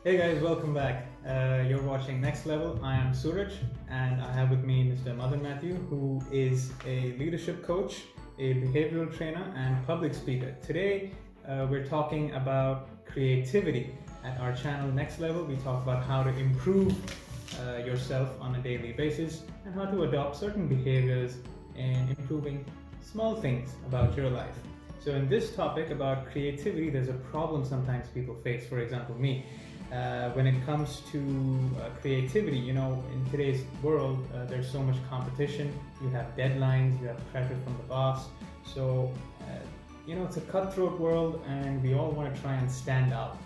Hey guys, welcome back. You're watching Next Level. I am Suraj, and I have with me Mr. Madan Matthew, who is a leadership coach, a behavioral trainer, and public speaker. Today, we're talking about creativity. At our channel Next Level, we talk about how to improve yourself on a daily basis and how to adopt certain behaviors in improving small things about your life. So, in this topic about creativity, there's a problem sometimes people face. For example, me. When it comes to creativity, in today's world, there's so much competition. You have deadlines, you have pressure from the boss. So, it's a cutthroat world, and we all want to try and stand out.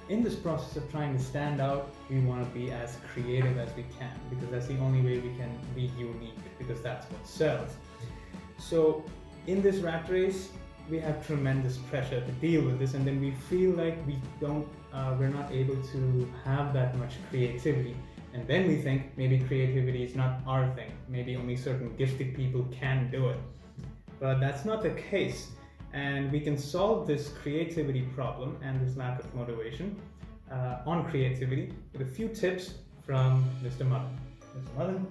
In this process of trying to stand out, we want to be as creative as we can, because that's the only way we can be unique, because that's what sells. So, in this rat race, we have tremendous pressure to deal with this, and then we feel like we're not able to have that much creativity, and then we think maybe creativity is not our thing, maybe only certain gifted people can do it. But that's not the case, and we can solve this creativity problem and this lack of motivation on creativity with a few tips from Mr. Madan. Mr. Madan,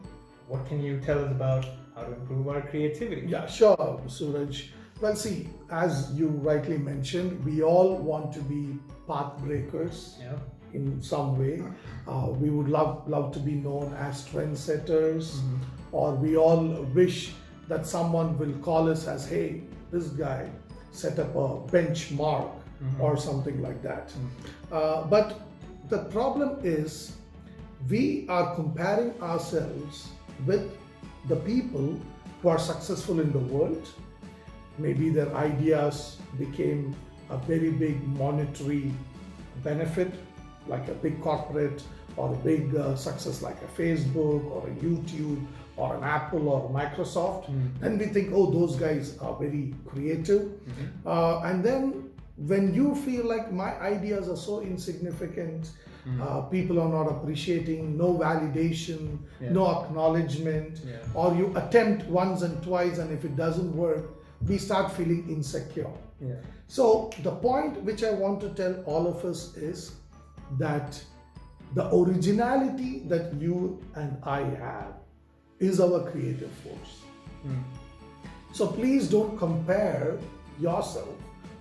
what can you tell us about how to improve our creativity? Yeah, sure, Suraj. Well, see, as you rightly mentioned, we all want to be path breakers in some way. We would love to be known as trendsetters, or we all wish that someone will call us as, hey, this guy set up a benchmark or something like that. But the problem is we are comparing ourselves with the people who are successful in the world. Maybe their ideas became a very big monetary benefit, like a big corporate or a big success like a Facebook or a YouTube or an Apple or a Microsoft. And we think, oh, those guys are very creative. And then when you feel like my ideas are so insignificant, people are not appreciating, no validation, no acknowledgement, or you attempt once and twice, and if it doesn't work, we start feeling insecure. So the point which I want to tell all of us is that the originality that you and I have is our creative force. So please don't compare yourself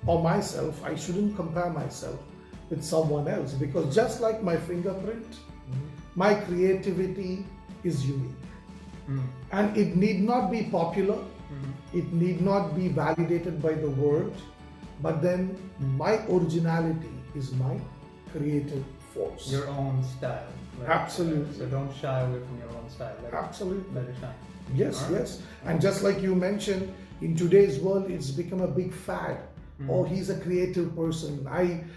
or myself. I shouldn't compare myself with someone else, because just like my fingerprint, my creativity is unique. And it need not be popular. It need not be validated by the world, but then my originality is my creative force. Your own style. Right? Absolutely. So don't shy away from your own style. Absolutely. Let it shine. Yes, All right. yes. And just like you mentioned, in today's world, it's become a big fad. Oh, he's a creative person.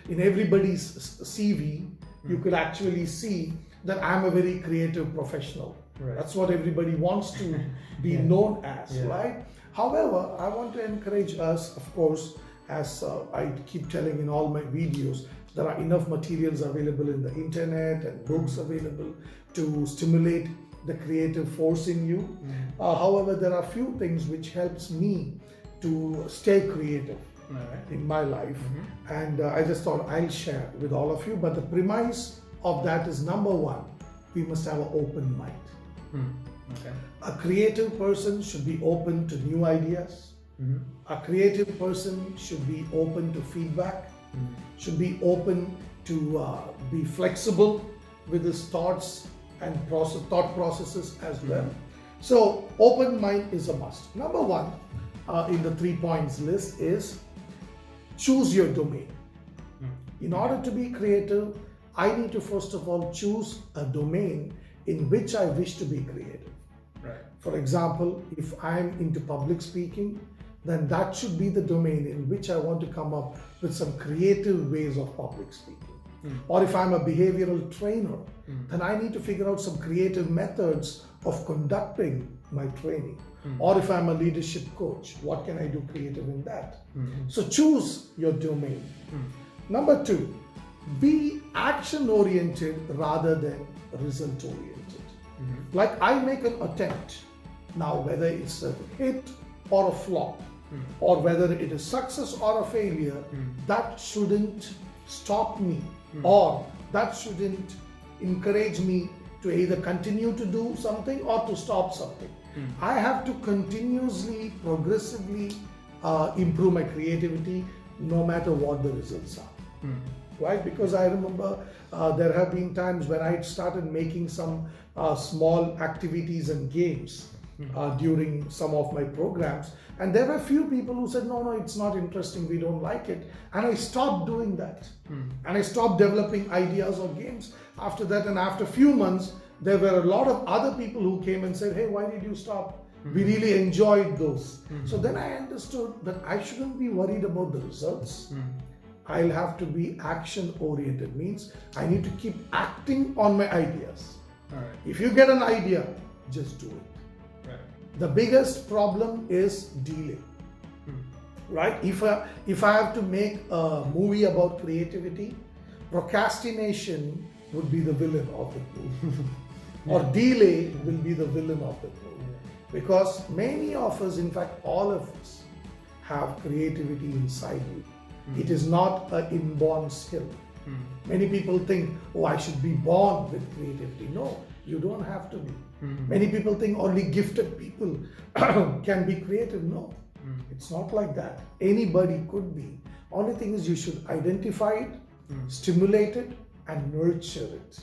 In everybody's CV, you could actually see that I'm a very creative professional. Right. That's what everybody wants to be known as, right? However, I want to encourage us, of course, as I keep telling in all my videos, there are enough materials available in the internet and books available to stimulate the creative force in you. However, there are few things which helps me to stay creative in my life, and I just thought I'll share with all of you. But the premise of that is, number one, we must have an open mind. A creative person should be open to new ideas. A creative person should be open to feedback, should be open to be flexible with his thoughts and thought processes as well. So open mind is a must. Number one in the 3 points list is choose your domain. In order to be creative, I need to first of all choose a domain in which I wish to be creative. For example, if I'm into public speaking, then that should be the domain in which I want to come up with some creative ways of public speaking. Or if I'm a behavioral trainer, then I need to figure out some creative methods of conducting my training. Or if I'm a leadership coach, what can I do creative in that? So choose your domain. Number two, be action oriented rather than result oriented. Like I make an attempt. Now, whether it's a hit or a flop, or whether it is success or a failure, that shouldn't stop me or that shouldn't encourage me to either continue to do something or to stop something. I have to continuously, progressively improve my creativity no matter what the results are. Right? Because I remember there have been times when I started making some small activities and games during some of my programs, and there were few people who said, no, it's not interesting, we don't like it, and I stopped doing that. And I stopped developing ideas or games after that, and after a few months there were a lot of other people who came and said, hey, why did you stop? We really enjoyed those. So then I understood that I shouldn't be worried about the results. I'll have to be action oriented, means I need to keep acting on my ideas. If you get an idea, just do it. The biggest problem is delay. Right? If I have to make a movie about creativity, procrastination would be the villain of the movie. Or delay will be the villain of the movie. Because many of us, in fact all of us, have creativity inside you. It is not an inborn skill. Many people think, oh, I should be born with creativity. No, you don't have to be. Many people think only gifted people can be creative. No, it's not like that. Anybody could be. Only thing is you should identify it, stimulate it, and nurture it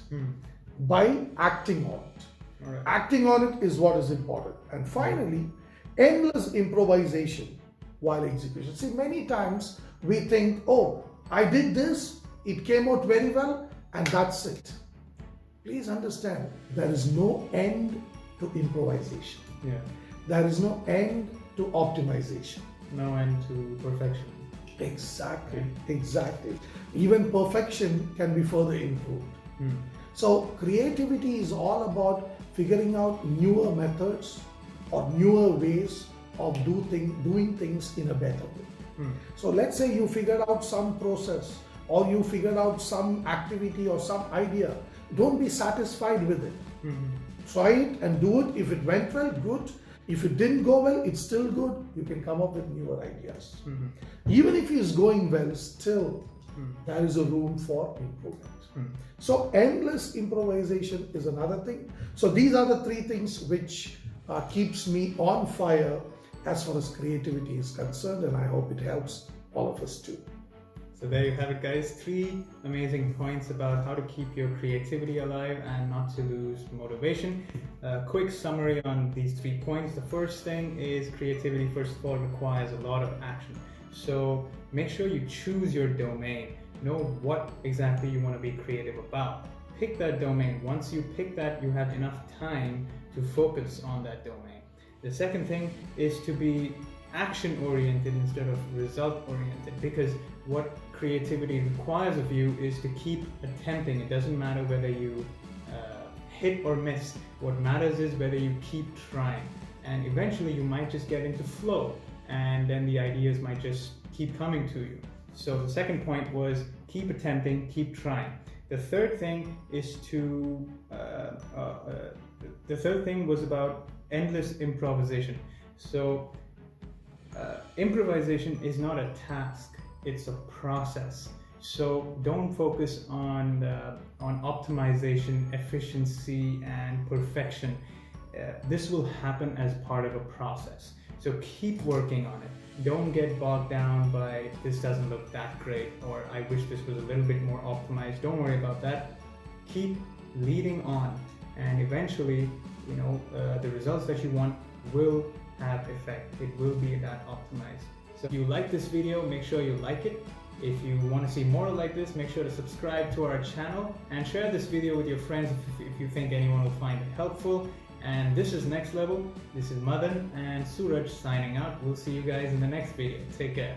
by acting on it. Acting on it is what is important. And finally, endless improvisation while execution. See, many times we think, oh, I did this, it came out very well, and that's it. Please understand, there is no end to improvisation. There is no end to optimization. No end to perfection. Exactly. Even perfection can be further improved. So creativity is all about figuring out newer methods or newer ways of doing things in a better way. So let's say you figured out some process, or you figured out some activity or some idea. Don't be satisfied with it. Try it and do it. If it went well, good. If it didn't go well, it's still good. You can come up with newer ideas. Even if it's going well, still there is a room for improvement. So endless improvisation is another thing. So these are the three things which keeps me on fire as far as creativity is concerned, and I hope it helps all of us too. So there you have it, guys. 3 amazing points about how to keep your creativity alive and not to lose motivation. Quick summary on these 3 points. The first thing is creativity, first of all, requires a lot of action. So make sure you choose your domain. Know what exactly you want to be creative about. Pick that domain. Once you pick that, you have enough time to focus on that domain. The second thing is to be action-oriented instead of result-oriented, because what creativity requires of you is to keep attempting. It doesn't matter whether you hit or miss. What matters is whether you keep trying, and eventually you might just get into flow, and then the ideas might just keep coming to you. So the second point was keep attempting, keep trying. The third thing is to the third thing was about endless improvisation. So improvisation is not a task, it's a process. So don't focus on optimization, efficiency, and perfection. This will happen as part of a process. So keep working on it. Don't get bogged down by this doesn't look that great, or I wish this was a little bit more optimized. Don't worry about that. Keep leading on, and eventually, the results that you want will have effect. It will be that optimized. So if you like this video, make sure you like it. If you want to see more like this, make sure to subscribe to our channel and share this video with your friends if you think anyone will find it helpful. And this is Next Level. This is Madan and Suraj signing out. We'll see you guys in the next video. Take care.